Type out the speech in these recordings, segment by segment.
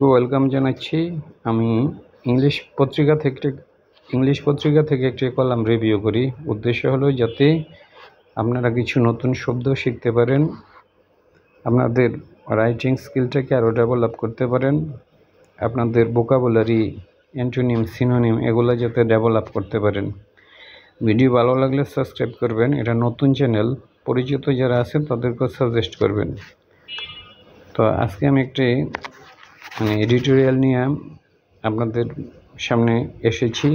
Welcome জানাচ্ছি। আমি English পত্রিকা থেকে একটি কলাম রিভিউ করি। উদ্দেশ্য হলো যাতে আপনারা কিছু নতুন শব্দ শিখতে পারেন, আপনাদের রাইটিং স্কিলটাকে আরও ডেভেলপ করতে পারেন, আপনাদের ভোকাবুলারি, অ্যান্টোনিম, সিনোনিম এগুলো যাতে ডেভেলপ করতে পারেন। ভিডিও ভালো লাগলে সাবস্ক্রাইব করবেন। এটা নতুন চ্যানেল, পরিচিত যারা আছেন তাদেরকেও সাজেস্ট করবেন। তো আজকে আমি একটি এডিটোরিয়াল নিয়ে আপনাদের সামনে এসেছি।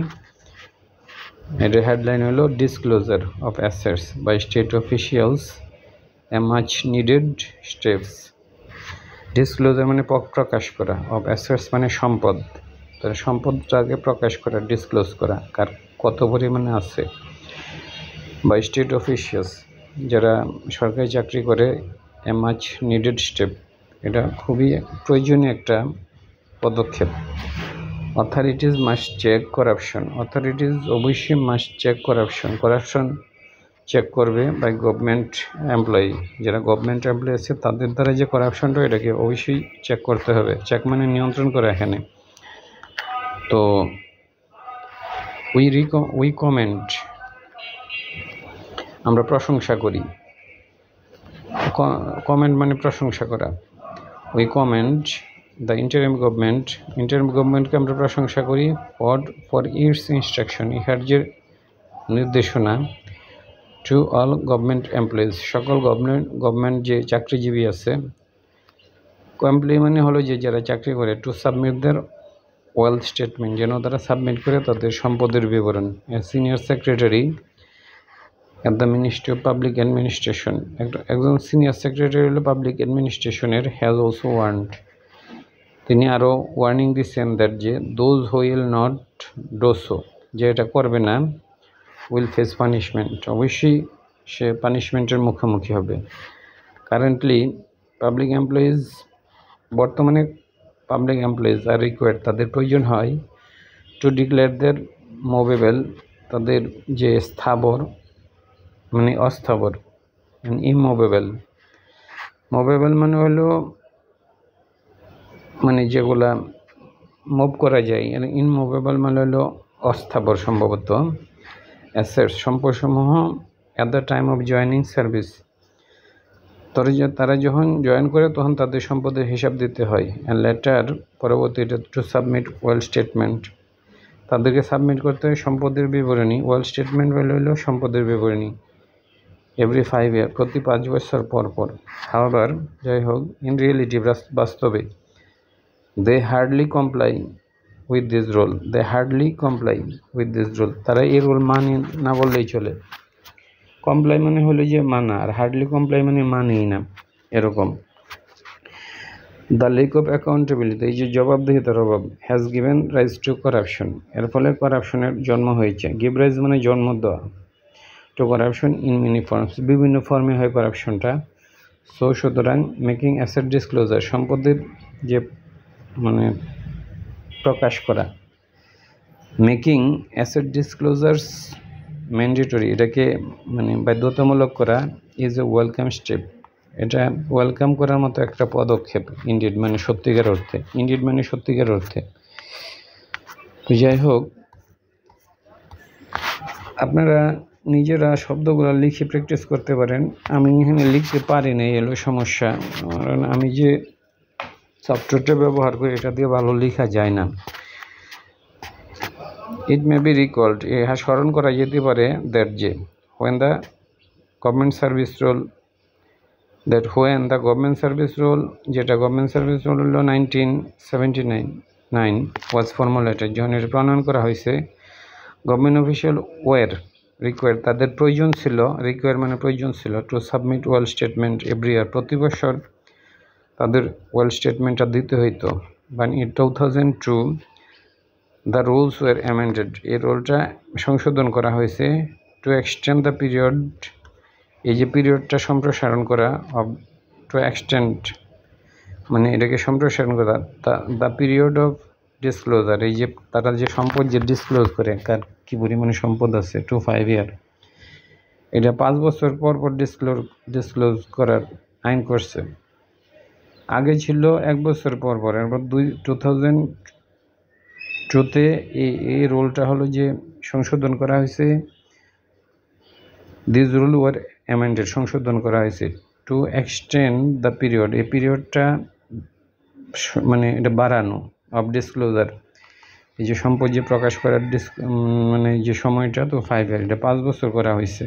এর হেডলাইন হলো disclosure of assets by state officials, a much needed steps. Disclosure মানে প্রকাশ করা, অফ অ্যাসেটস মানে সম্পদ, তাহলে সম্পদটাকে প্রকাশ করা, ডিসক্লোজ করা, কার কত পরিমাণে আছে। বাই স্টেট অফিসিয়ালস, যারা সরকারি চাকরি করে, এ মাচ নিডেড স্টেপ, এটা খুবই প্রয়োজনীয় একটা পদক্ষেপ। Authorities must check corruption, authorities অবশ্যই মাস্ট চেক করাপশন চেক করবে বাই গভর্নমেন্ট এমপ্লয়ি, যারা গভর্নমেন্ট এমপ্লয়ি আছে তাদের দ্বারা যে করাপশনটা এটাকে অবশ্যই চেক করতে হবে। চেক মানে নিয়ন্ত্রণ করা। এখানে তো উই কমেন্ট, আমরা প্রশংসা করি। কমেন্ট মানে প্রশংসা করা। উই কমেন্ট দ্য ইন্টারিম গভর্নমেন্টকে আমরা প্রশংসা করি ফর ইটস ইনস্ট্রাকশন, ইহার যে নির্দেশনা, টু অল গভর্নমেন্ট এমপ্লয়িজ, সকল গভর্নমেন্ট যে চাকরিজীবী আছে। এমপ্লয়ি মানে হলো যে যারা চাকরি করে, to submit their wealth statement, যেন তারা সাবমিট করে তাদের সম্পদের বিবরণ। Senior secretary at the ministry of public administration, একজন সিনিয়র সেক্রেটারি হলো পাবলিক অ্যাডমিনিস্ট্রেশনের, হ্যাজ অলসো ওয়ার্নড, তিনি আরও ওয়ার্নিং দিচ্ছেন দ্যাট যে those who will not do so, যে এটা করবে না, উইল ফেস পানিশমেন্ট, অবশ্যই সে পানিশমেন্টের মুখোমুখি হবে। কারেন্টলি পাবলিক এমপ্লয়িজ, বর্তমানে পাবলিক এমপ্লয়িজ আর রিকোয়ার্ড, তাদের প্রয়োজন হয় টু ডিক্লেয়ার দেয়ার মুভেবল, তাদের যে স্থাবর মানে অস্থাবর, ইমুভেবল। মুভেবল মানে হলো মানে যেগুলা মুভ করা যায়, ইনমুভেবল মানে হলো অস্থাবর সম্ভবত। অ্যাসেটস, সম্পদসমূহ at the time of joining service, তারা যখন জয়েন করে তখন তাদের সম্পদের হিসাব দিতে হয়। অ্যান্ড লেটার, পরবর্তীতে টু সাবমিট ওয়েলথ স্টেটমেন্ট, তাদেরকে সাবমিট করতে হয় সম্পদের বিবরণী। ওয়েলথ স্টেটমেন্ট হলো সম্পদের বিবরণী। এভরি 5 ইয়ার, প্রতি 5 বছর পর পর। হাওয়ার, যাই হোক, ইন রিয়েলিটি, বাস্তবে, they hardly comply with this rule, তারা এই রুল মানে না বললেই চলে। কমপ্লাই মানে হলো যে মানা, আর হার্ডলি কমপ্লাই মানে মানেই না, এরকম। দ্য লেক অফ অ্যাকাউন্টেবিলিটি, এই যে জবাবদিহিতার অভাব, has given rise to corruption, এর ফলে করাপশনের জন্ম হয়েছে। গিভ রাইজ মানে জন্ম দেওয়া, to corruption in many forms, বিভিন্ন ফর্মে হয় করাপশনটা। সো সুতরাং মেকিং অ্যাসেট ডিসক্লোজার, সম্পদের যে মানে প্রকাশ করা, মেকিং অ্যাসেট ডিসক্লোজার্স ম্যান্ডেটরি, এটাকে মানে বাধ্যতামূলক করা, ইজ এ ওয়েলকাম স্টেপ, এটা ওয়েলকাম করার মতো একটা পদক্ষেপ। ইনডিড মানে সত্যিকার অর্থে। তো যাই হোক, আপনারা নিজেরা শব্দগুলো লিখে প্র্যাকটিস করতে পারেন। আমি এখানে লিখতে পারি না, এলো সমস্যা, কারণ আমি যে সফটওয়্যারটা ব্যবহার করি এটা দিয়ে ভালো লেখা যায় না। ইট মে বি রিকল্ড, ইহা স্মরণ করা যেতে পারে, দ্যাট যে when the government service rule, যেটা গভর্নমেন্ট সার্ভিস রোল হলো 1979 ওয়াজ ফর্মুলেটেড, যখন এটা প্রণয়ন করা হয়েছে। গভর্নমেন্ট অফিসিয়াল ওয়ার রিকোয়ার্ড, তাদের প্রয়োজন ছিল to submit wealth statement every year, প্রতি বছর তাদের ওয়েলথ স্টেটমেন্টটা দিতে হইতো। But in 2002 the rules were amended, এই রুলটা সংশোধন করা হয়েছে। টু এক্সটেন্ড দ্য পিরিয়ড, এই যে পিরিয়ডটা সম্প্রসারণ করা, টু এক্সটেন্ড মানে এটাকে সম্প্রসারণ করা, দ্য পিরিয়ড অফ ডিসক্লোজার, এই যে তারা যে সম্পদ যে ডিসক্লোজ করে, কার কী পরিমাণে সম্পদ আছে, টু 5 ইয়ার, এটা 5 বছর পর পর ডিসক্লোজ করার আইন করছে। আগে ছিল 1 বছর পর পর, এরপর 2002-তে এই রুলটা হলো যে সংশোধন করা হয়েছে। দিস রুল ওয়ার অ্যামেন্ডেড, সংশোধন করা হয়েছে টু এক্সটেন্ড দ্য পিরিয়ড, এই পিরিয়ডটা মানে এটা বাড়ানো, অফ ডিসক্লোজার, এই যে সম্পদ যে প্রকাশ করার মানে যে সময়টা, তো 5 ইয়ার, এটা 5 বছর করা হয়েছে।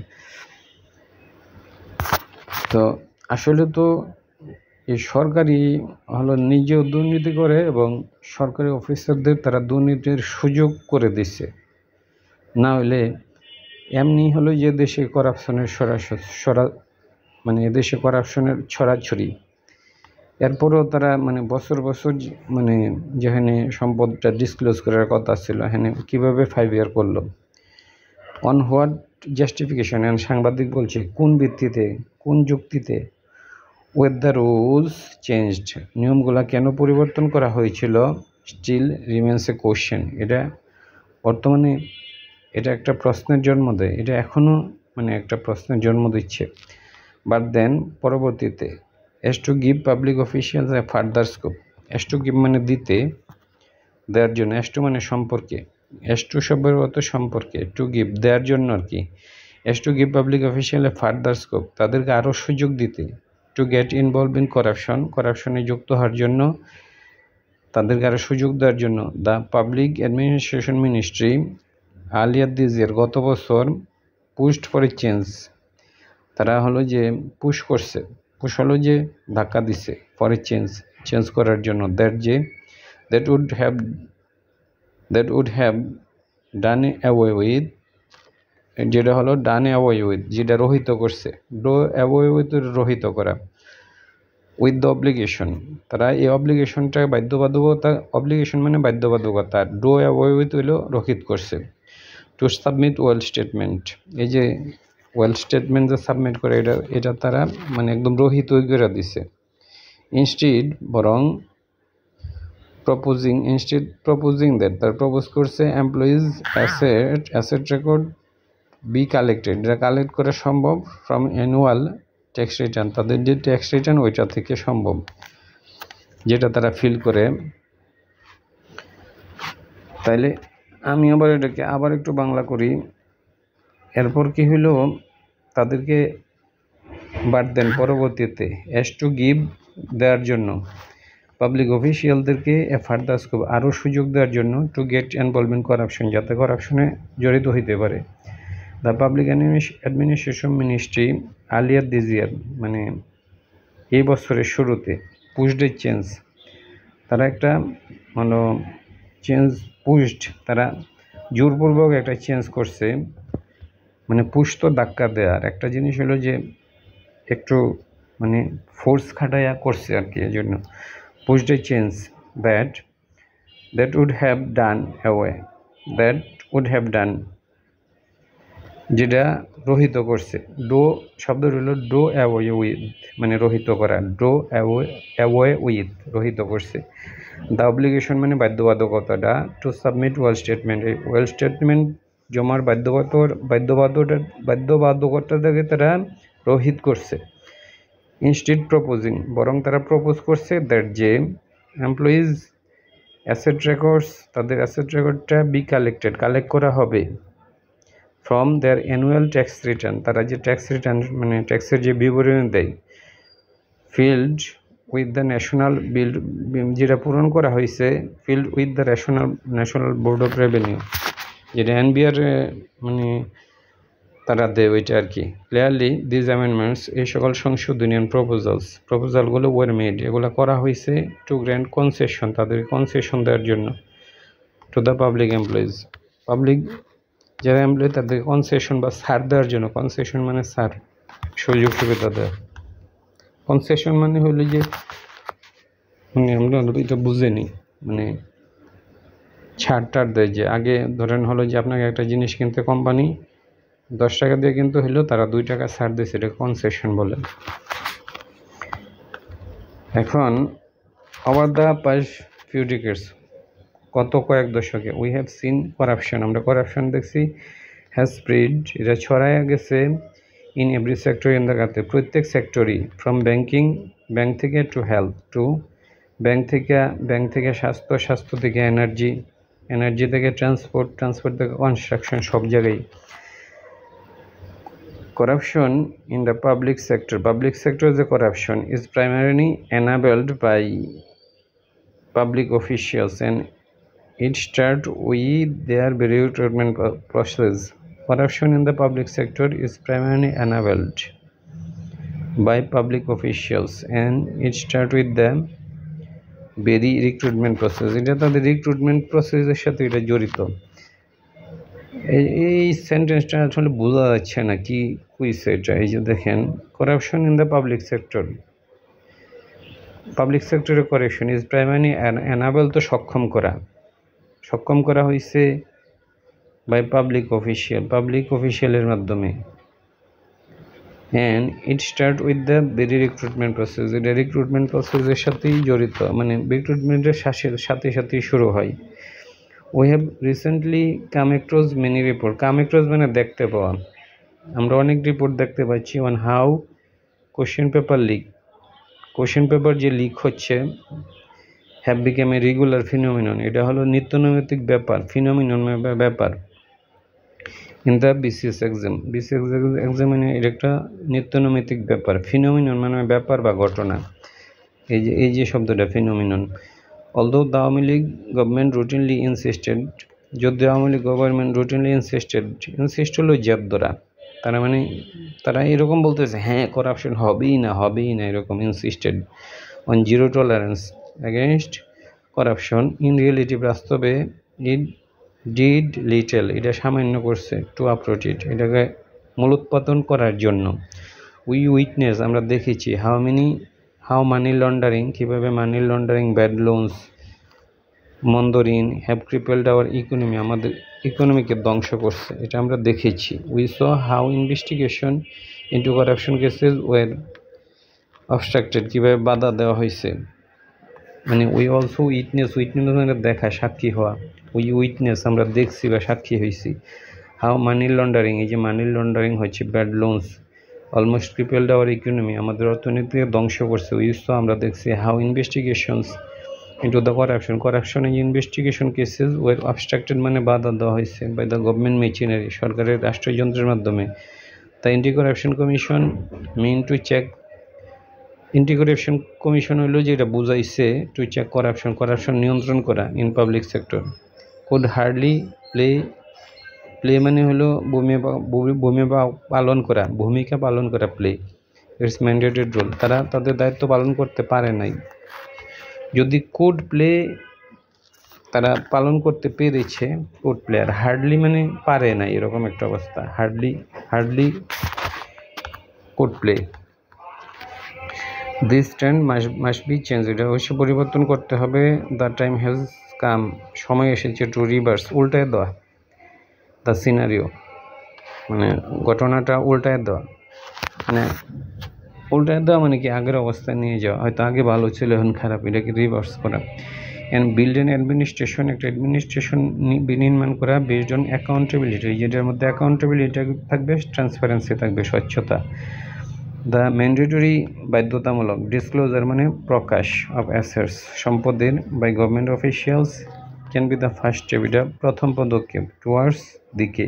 তো আসলে তো এই সরকারি হলো নিজেও দুর্নীতি করে এবং সরকারি অফিসারদের তারা দুর্নীতির সুযোগ করে দিচ্ছে। না হলে এমনি হলো যে দেশে করাপশনের মানে এদেশে করাপশনের ছড়াছড়ি, এরপরেও তারা মানে বছর বছর মানে যেখানে সম্পদটা ডিসক্লোজ করার কথা ছিল এখানে কীভাবে 5 ইয়ার করলো, অন হোয়াট জাস্টিফিকেশন, সাংবাদিক বলছে কোন ভিত্তিতে, কোন যুক্তিতে, উইথ দ্য রুলস চেঞ্জড, নিয়মগুলো কেন পরিবর্তন করা হয়েছিল, স্টিল রিমেন্স এ কোশ্চেন, এটা বর্তমানে এটা একটা প্রশ্নের জন্ম দেয়, এটা এখনও মানে একটা প্রশ্নের জন্ম দিচ্ছে। বাট দেন পরবর্তীতে S to give public officials A further scope, S to give মানে দিতে, দেওয়ার জন্য, এস টু মানে সম্পর্কে, এস টু শব্দের অর্থ সম্পর্কে, টু গিভ দেওয়ার জন্য আর কি, as to give public official a further scope তাদেরকে আরও সুযোগ দিতে, to get involve in corruption করাপশনে যুক্ত হওয়ার জন্য তাদেরকে আরও সুযোগ দেওয়ার জন্য, the public administration ministry earlier this year গত বছর পুশড ফর এ চেঞ্জ, তারা হলো যে পুশ করছে, পুশ হলো যে ধাক্কা দিছে, ফর এ চেঞ্জ করার জন্য, that would have done away with, যেটা হলো ডান অ্যাওয়ে উইথ, যেটা রহিত করছে, ডো অ্যাওয়ে উইথ রহিত করা, উইথ দ্য অব্লিগেশন, তারা এই অব্লিগেশনটা বাধ্যবাধকতা, অব্লিগেশন মানে বাধ্যবাধকতা, ডো অ্যাওয়ে উইথ হইলো রহিত করছে, টু সাবমিট ওয়েল স্টেটমেন্ট, এই যে ওয়েল স্টেটমেন্ট যে সাবমিট করে এটা তারা মানে একদম রহিত করে দিছে, ইনস্টিড বরং প্রপোজিং দ্যাট, তারা প্রপোজ করছে employees asset record B collected, এটা কালেক্ট করা সম্ভব ফ্রম অ্যানুয়াল ট্যাক্স রিটার্ন, তাদের যে ট্যাক্স রিটার্ন ওইটা থেকে সম্ভব, যেটা তারা ফিল করে। তাইলে আমি আবার এটাকে আবার একটু বাংলা করি। এরপর কি হইল, তাদেরকে বাট দেন পরবর্তীতে এস টু গিভ দেওয়ার জন্য, পাবলিক অফিসিয়ালদেরকে এ ফার্দার স্কোপ আরও সুযোগ দেওয়ার জন্য, two get involve in corruption, যাতে করাপশনে জড়িত হইতে পারে, the public administration ministry earlier this ইয়ার মানে এই বছরের শুরুতে, পুশড এ চেঞ্জ, তারা একটা মানে তারা জোরপূর্বক একটা চেঞ্জ করছে, মানে পুশ তো ধাক্কা দেওয়ার একটা জিনিস হলো যে একটু মানে ফোর্স খাটাইয়া করছে আর কি, এই জন্য pushed a change that would have done, যেটা রহিত করছে, ডো শব্দ হলো ডো অ্যাওয়ে উইথ মানে রহিত করা, ডো অ্যাওয়ে উইথ রহিত করছে, দ্য অব্লিগেশন মানে বাধ্যবাধকতাটা, টু সাবমিট ওয়েল স্টেটমেন্ট, এই ওয়েল স্টেটমেন্ট জমার বাধ্যবাধকতাটাকে তারা রহিত করছে, ইনস্টিড প্রপোজিং বরং তারা প্রপোজ করছে দ্যাট যে এমপ্লয়িজ অ্যাসেট রেকর্ডস, তাদের অ্যাসেট রেকর্ডটা বি কালেক্ট করা হবে from their annual tax return, তারা যে ট্যাক্স রিটার্ন মানে ট্যাক্সের যে বিবরণী দেয়, filed with the national bill, যেটা পূরণ করা হয়েছে, filed with the National Board of Revenue, যেটা এনবিআর মানে তারা দেয় ওইটা আর কি, ক্লিয়ারলি দিস অ্যামেন্ডমেন্টস, এই সকল সংশোধনী প্রপোজালগুলো ওয়ার মেড, এগুলো করা হয়েছে টু গ্র্যান্ট কনসেশন, তাদের কনসেশন দেওয়ার জন্য, to the public employees, public যারা এমপ্লয়ি তাদের কনসেশন বা ছাড় দেওয়ার জন্য, কনসেশন মানে ছাড়, সুযোগ সুবিধা দেওয়া, কনসেশন মানে হলো যে মানে আমরা এটা বুঝে নিই মানে ছাড় দেয়, যে আগে ধরেন হলো যে আপনাকে একটা জিনিস কিনতে কোম্পানি 10 টাকা দিয়ে কিন্তু হইলেও তারা 2 টাকা ছাড় দিয়েছে, এটা কনসেশন বলে। এখন ওভার দ্য পাস্ট ফিউ ডিকেডস, গত কয়েক দশকে, উই হ্যাভ সিন করাপশন, আমরা করাপশন দেখছি, হ্যাজ স্প্রেড, এটা ছড়ায় গেছে, in every sector in the country, প্রত্যেক সেক্টরই, ফ্রম ব্যাংকিং, ব্যাংক থেকে টু হেলথ, টু ব্যাংক থেকে স্বাস্থ্য, স্বাস্থ্য থেকে এনার্জি, এনার্জি থেকে ট্রান্সপোর্ট, ট্রান্সপোর্ট থেকে কনস্ট্রাকশন, সব জায়গায়। Corruption in the public sector is a corruption is primarily enabled by public officials and it start with their recruitment process. Corruption in the public sector is primarily enabled by public officials and it start with the very recruitment process. এটা তাদের recruitment প্রসেসের সাথে এটা জড়িত। এই সেন্টেন্সটা আসলে বোঝা যাচ্ছে না কি কইছে এটা। এই যে দেখেন, করাপশন ইন দ্য পাবলিক সেক্টরে করাপশন ইজ প্রাইমারি এনাবেল, তো সক্ষম করা হয়েছে বাই পাবলিক অফিসিয়ালের মাধ্যমে। And it start with the very recruitment process, এটা রিক্রুটমেন্ট প্রসেসের সাথেই জড়িত, মানে রিক্রুটমেন্টের সাথে শুরু হয়। We have recently come across many report, come across মানে দেখতে পাওয়া, আমরা অনেক রিপোর্ট দেখতে পাচ্ছি on how question paper যে লিক হচ্ছে have become a regular phenomenon, এটা হলো নিত্যনৈমিত্তিক ব্যাপার, ব্যাপার in the BCS exam মানে এটা একটা নিত্যনৈমিত্তিক ব্যাপার, ফিনোমিনন মানে ব্যাপার বা ঘটনা। এই যে শব্দটা phenomenon. Although the Awami League government routinely insisted, যদি Awami League government routinely insist হলো জেদ ধরা, তারা এরকম বলতেছে হ্যাঁ করাপশন হবেই না এরকম insisted on zero tolerance against corruption, in reality বাস্তবে ইট ডিড লিটল, এটা সামান্য করছে, টু আপরুট ইট, এটাকে মূলোৎপাটন করার জন্য। উই উইটনেস, আমরা দেখেছি, হাউ মানি লন্ডারিং, কীভাবে মানি লন্ডারিং, ব্যাড লোনস, মন্দ ঋণ, হ্যাভ ক্রিপেলড আওয়ার ইকোনমি, আমাদের ইকোনমিকে ধ্বংস করছে, এটা আমরা দেখেছি। We saw how investigation into corruption cases were obstructed, কীভাবে বাধা দেওয়া হয়েছে, মানে উই অলসো উইটনেস মানে দেখা, সাক্ষী হওয়া, উইটনেস আমরা দেখছি বা সাক্ষী হয়েছি। হাউ মানি লন্ডারিং, এই যে মানি লন্ডারিং হচ্ছে, bad loans almost crippled our economy, আমাদের অর্থনীতিকে ধ্বংস করছে। উইসো আমরা দেখছি how investigations into the corruption investigation cases were obstructed মানে বাধা দেওয়া হয়েছে বাই দ্য গভর্নমেন্ট মেশিনারি, সরকারের রাষ্ট্রযন্ত্রের মাধ্যমে। The Anti Corruption Commission main to check, Anti Corruption Commission হলো যেটা বুঝাইছে টু চেক করাপশন নিয়ন্ত্রণ করা in public sector. Could hardly play মানে হলো ভূমিকা পালন করা প্লে ইটস ম্যান্ডেটেড রোল, তারা তাদের দায়িত্ব পালন করতে পারে নাই। যদি কুড প্লে তারা পালন করতে পেরেছে, কুড প্লে, আর হার্ডলি মানে পারে নাই, এরকম একটা অবস্থা, hardly could play. This trend must be change, এটা অবশ্যই পরিবর্তন করতে হবে। দ্য টাইম হ্যাজ কাম, সময় এসেছে টু রিভার্স, উল্টায় দেওয়া দ্য সিনারিও, মানে ঘটনাটা উল্টায় দেওয়া, মানে কি আগের অবস্থায় নিয়ে যাওয়া, হয়তো আগে ভালো ছিল এখন খারাপ, এটাকে রিভার্স করা। অ্যান্ড বিল্ড অ্যান অ্যাডমিনিস্ট্রেশন, একটা অ্যাডমিনিস্ট্রেশন বিনির্মাণ করা বেসড অন অ্যাকাউন্টেবিলিটি, যেটার মধ্যে অ্যাকাউন্টেবিলিটি থাকবে, ট্রান্সপারেন্সি থাকবে, স্বচ্ছতা। দ্য ম্যান্ডেটরি, বাধ্যতামূলক, ডিসক্লোজার মানে প্রকাশ, অফ অ্যাসেটস, সম্পদের, by government officials can be the first step, এটা প্রথম পদক্ষেপ, টুয়ার্ডস দিকে,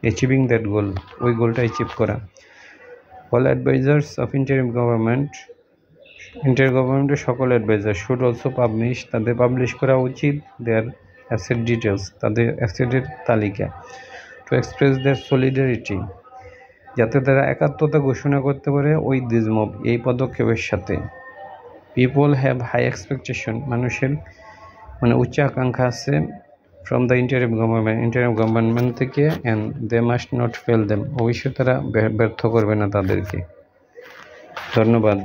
অ্যাচিভিং দ্যাট গোল, ওই গোলটা অ্যাচিভ করা। অল অ্যাডভাইজার্স অফ ইন্টারগভর্নমেন্টের সকল অ্যাডভাইজার শুড অলসো পাবলিশ, তাদের পাবলিশ করা উচিত দেয়ার অ্যাসেট ডিটেলস, তাদের অ্যাসেটের তালিকা। টু এক্সপ্রেস দেয়ার সলিডারিটি, যাতে তারা একাত্মতা ঘোষণা করতে পারে উইথ দিস মুভ, এই পদক্ষেপের সাথে। পিপল হ্যাভ হাই এক্সপেকটেশন, মানুষের উচ্চ আকাঙ্ক্ষা আছে ফ্রম দ্য ইন্টারিম গভর্নমেন্ট থেকে, and they must not fail them, অবশ্যই তারা ব্যর্থ করবে না তাদেরকে। ধন্যবাদ।